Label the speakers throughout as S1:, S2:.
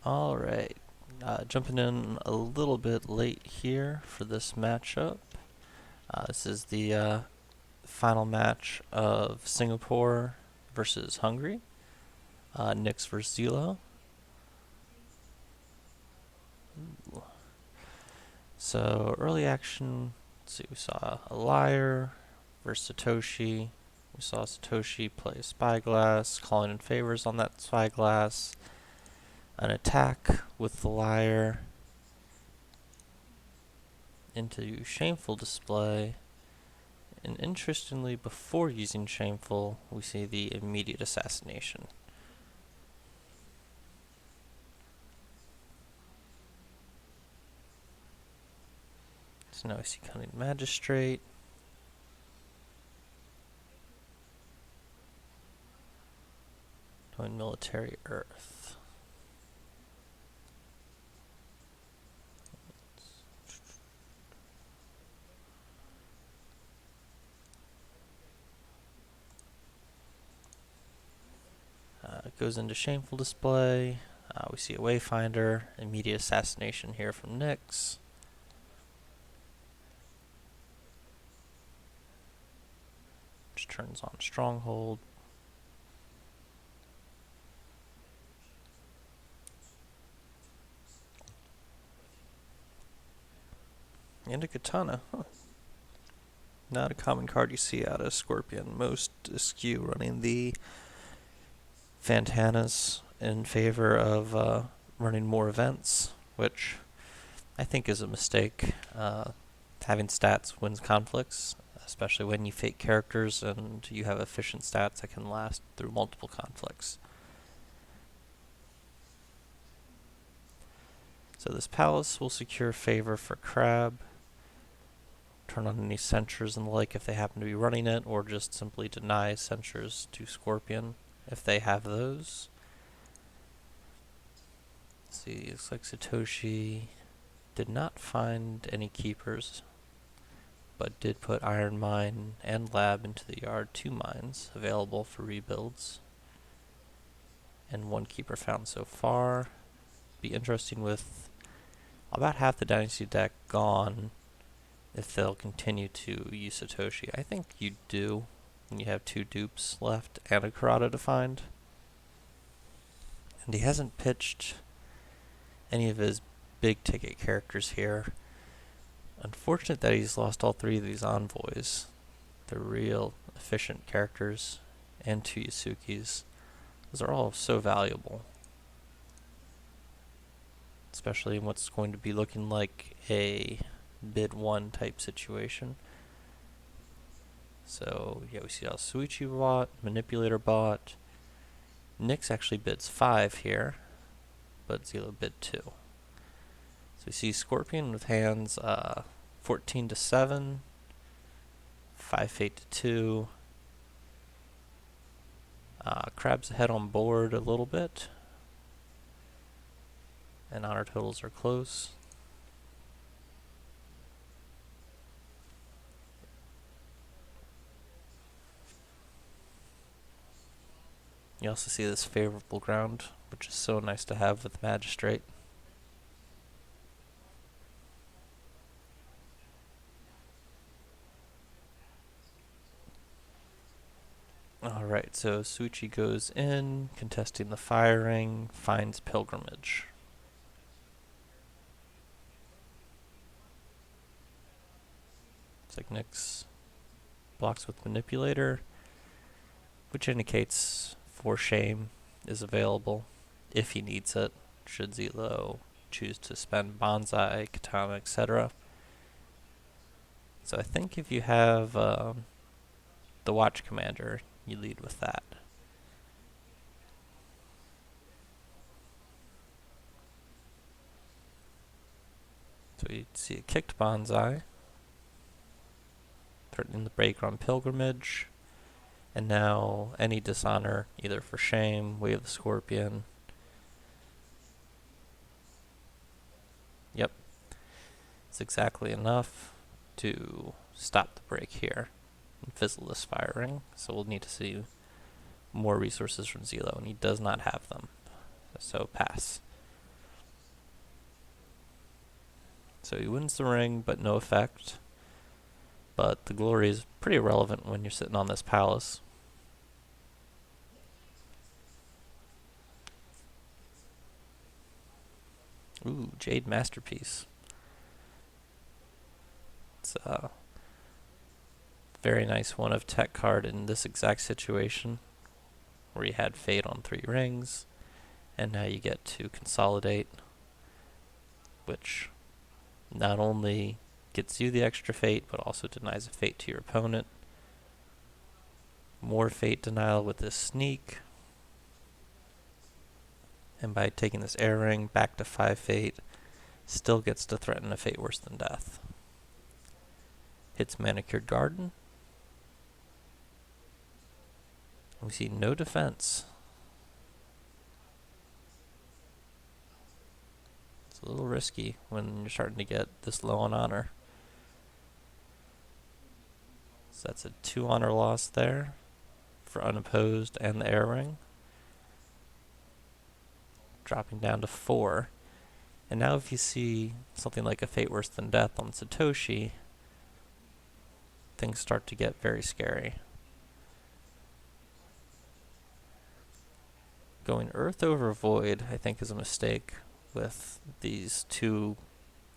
S1: Alright, jumping in a little bit late here for this matchup. This is the final match of Singapore versus Hungary. Nix versus Zelo. So early action, let's see, we saw a Liar versus Satoshi. We saw Satoshi play Spyglass, calling in favors on that Spyglass. An attack with the Liar into Shameful display. And interestingly, before using Shameful, we see the immediate assassination. So now we see Cunning Magistrate. Going Military Earth. It goes into Shameful display. We see a Wayfinder, immediate assassination here from Nix. Which turns on Stronghold. And a Katana. Not a common card you see out of Scorpion. Most skew running the Fantanas in favor of running more events, which I think is a mistake. Having stats wins conflicts, especially when you fake characters and you have efficient stats that can last through multiple conflicts. So this palace will secure favor for Crab. Turn on any censures and the like if they happen to be running it, or just simply deny censures to Scorpion if they have those. Let's see, it looks like Satoshi did not find any keepers, but did put Iron Mine and Lab into the yard, 2 mines available for rebuilds. And 1 keeper found so far. Be interesting with about half the Dynasty deck gone if they'll continue to use Satoshi. I think you do when you have 2 dupes left and a Karada to find. And he hasn't pitched any of his big ticket characters here. Unfortunate that he's lost all 3 of these envoys. They're real efficient characters, and 2 Yasukis. Those are all so valuable, especially in what's going to be looking like a bid 1 type situation. So yeah, we see how Suichi bought, Manipulator bought. Nix actually bids 5 here, but Zelo bid 2. So we see Scorpion with hands 14 to 7, 5 Fate to 2. Crab's ahead on board a little bit, and honor totals are close. You also see this favorable ground, which is so nice to have with Magistrate. Alright, so Suichi goes in, contesting the firing, finds Pilgrimage. It's like Nix blocks with Manipulator, which indicates For Shame is available if he needs it, should Zelo choose to spend Bonsai, Katana, etc. So I think if you have the Watch Commander, you lead with that. So you see a kicked Bonsai, threatening the break on Pilgrimage, and now any dishonor, either for Shame, Way of the Scorpion. Yep, it's exactly enough to stop the break here and fizzle this firing. So we'll need to see more resources from Zelo, and he does not have them. So pass. So he wins the ring, but no effect. But the glory is pretty irrelevant when you're sitting on this palace. Ooh, Jade Masterpiece. It's a very nice one of tech card in this exact situation, where you had Fate on 3 rings, and now you get to consolidate, which not only gets you the extra Fate, but also denies a Fate to your opponent. More Fate denial with this sneak. And by taking this air ring back to 5 Fate, still gets to threaten a Fate worse than death. Hits Manicured Garden. We see no defense. It's a little risky when you're starting to get this low on honor. So that's a 2 honor loss there for unopposed and the air ring. Dropping down to 4. And now if you see something like a Fate worse than death on Satoshi, things start to get very scary. Going Earth over Void, I think, is a mistake with these 2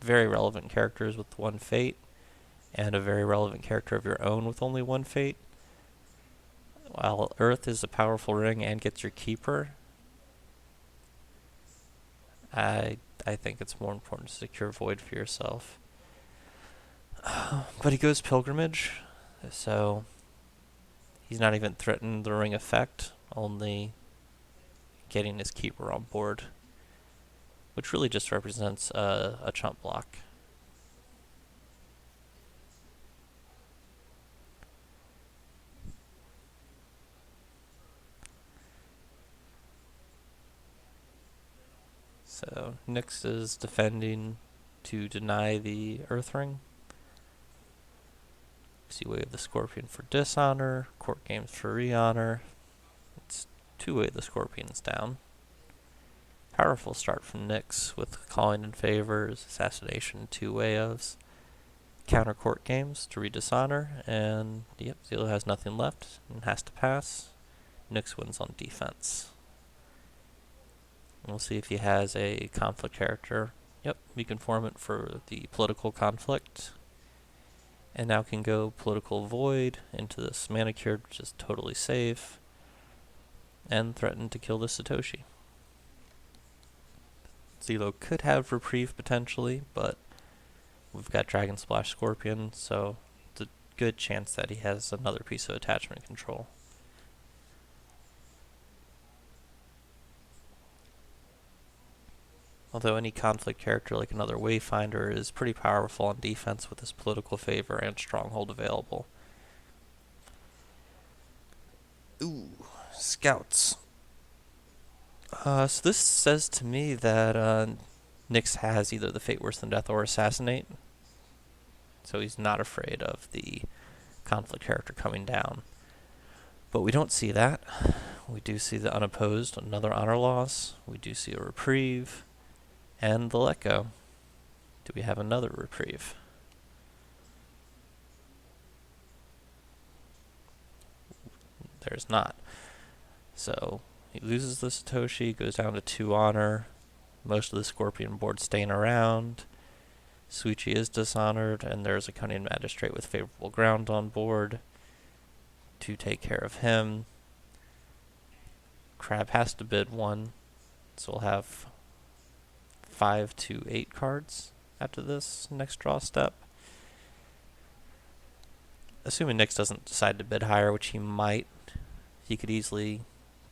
S1: very relevant characters with 1 Fate, and a very relevant character of your own with only 1 Fate. While Earth is a powerful ring and gets your keeper, I think it's more important to secure Void for yourself. But he goes Pilgrimage, so he's not even threatened the ring effect, only getting his keeper on board, which really just represents a chump block. So Nyx is defending to deny the Earth Ring. See Way of the Scorpion for Dishonor, Court Games for Re-Honor. It's 2-way the Scorpion's down. Powerful start from Nyx with Calling in Favors, Assassination, 2-way ofs. Counter Court Games to Redishonor, and yep, Zelo has nothing left and has to pass. Nyx wins on defense. We'll see if he has a conflict character. Yep, we can form it for the political conflict. And now can go Political Void into this Manicured, which is totally safe, and threaten to kill the Satoshi. Zelo could have Reprieve potentially, but we've got Dragon Splash Scorpion, so it's a good chance that he has another piece of attachment control. Although any conflict character like another Wayfinder is pretty powerful on defense with his political favor and stronghold available. Ooh, Scouts. So this says to me that Nyx has either the Fate Worse Than Death or Assassinate. So he's not afraid of the conflict character coming down. But we don't see that. We do see the Unopposed, another honor loss. We do see a Reprieve. And the Let Go. Do we have another Reprieve? There's not. So he loses the Satoshi, goes down to 2 honor. Most of the Scorpion board staying around. Suichi is dishonored, and there's a Cunning Magistrate with favorable ground on board to take care of him. Crab has to bid 1, so we'll have 5 to 8 cards after this next draw step. Assuming Nyx doesn't decide to bid higher, which he might, he could easily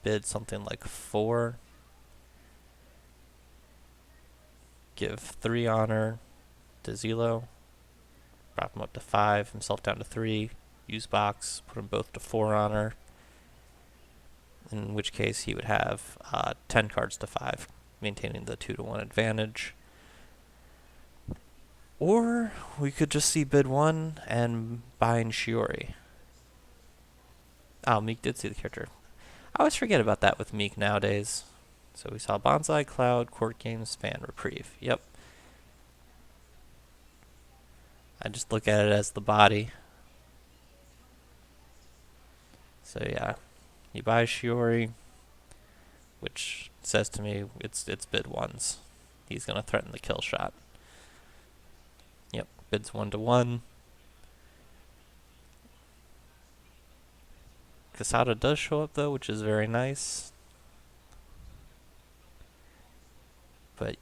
S1: bid something like 4. Give 3 honor to Zelo. Drop him up to 5, himself down to 3. Use box, put them both to 4 honor. In which case he would have 10 cards to 5, maintaining the 2-to-1 advantage. Or we could just see bid 1 and bind Shiori. Oh, Meek did see the character. I always forget about that with Meek nowadays. So we saw Bonsai, Cloud, Court Games, Fan, Reprieve. Yep. I just look at it as the body. So yeah, you buy Shiori, which says to me it's bid ones. He's gonna threaten the kill shot. Yep, bids 1-1. Casada does show up though, which is very nice. But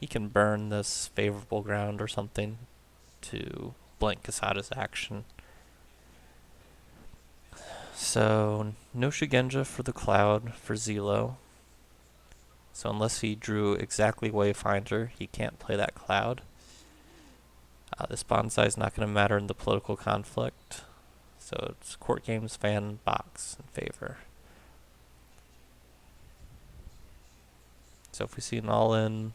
S1: he can burn this favorable ground or something to blank Casada's action. So no Shugenja for the Cloud for Zelo. So unless he drew exactly Wayfinder, he can't play that Cloud. This bonsai is not going to matter in the political conflict. So it's Court Games fan box in favor. So if we see an all-in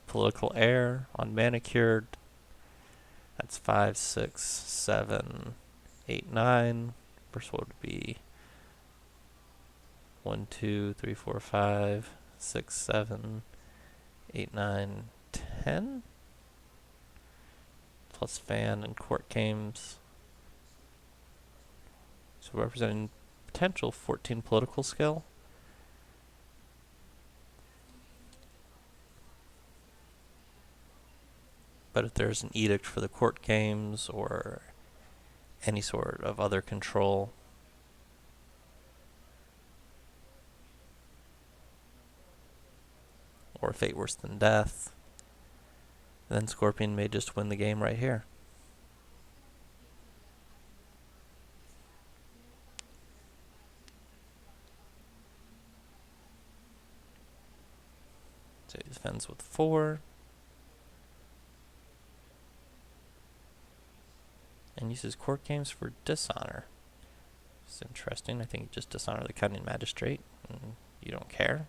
S1: political air on manicured, that's 5, 6, 7, 8, 9. First one would be 1, 2, 3, 4, 5, 6, 7, 8, 9, 10. Plus fan and court games. So representing potential 14 political skill. But if there's an edict for the court games or any sort of other control, or fate worse than death, then Scorpion may just win the game right here. So he defends with 4. And uses court games for dishonor. It's interesting. I think you just dishonor the county magistrate and you don't care.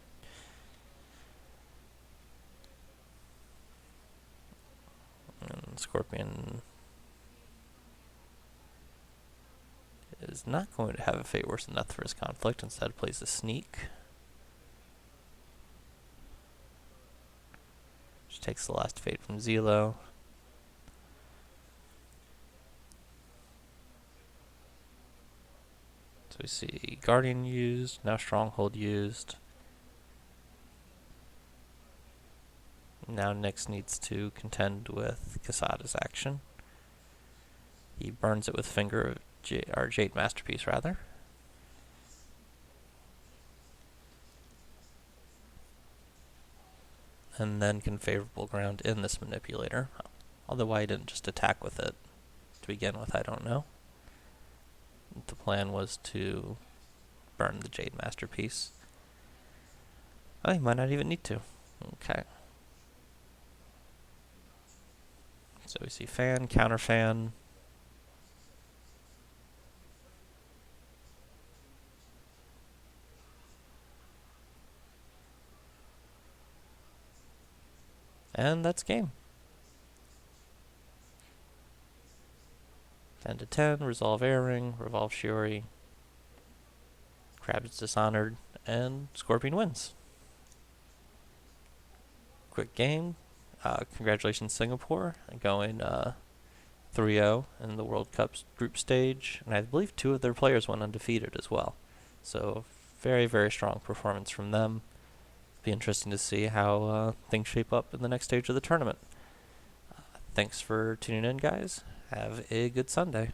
S1: And Scorpion is not going to have a fate worse than death for his conflict. Instead plays a sneak. Which takes the last fate from Zelo. So we see Guardian used, now Stronghold used. Now Nyx needs to contend with Casada's action. He burns it with Finger of or Jade Masterpiece, rather. And then can favorable ground in this manipulator. Although why he didn't just attack with it to begin with, I don't know. The plan was to burn the Jade Masterpiece. Oh, he might not even need to. Okay. So we see fan, counter fan. And that's game. 10-10, resolve airing, revolve Shiori. Crab is dishonored, and Scorpion wins. Quick game. Congratulations, Singapore, going 3-0 in the World Cup's group stage, and I believe 2 of their players went undefeated as well. So very, very strong performance from them. Be interesting to see how things shape up in the next stage of the tournament. Thanks for tuning in, guys. Have a good Sunday.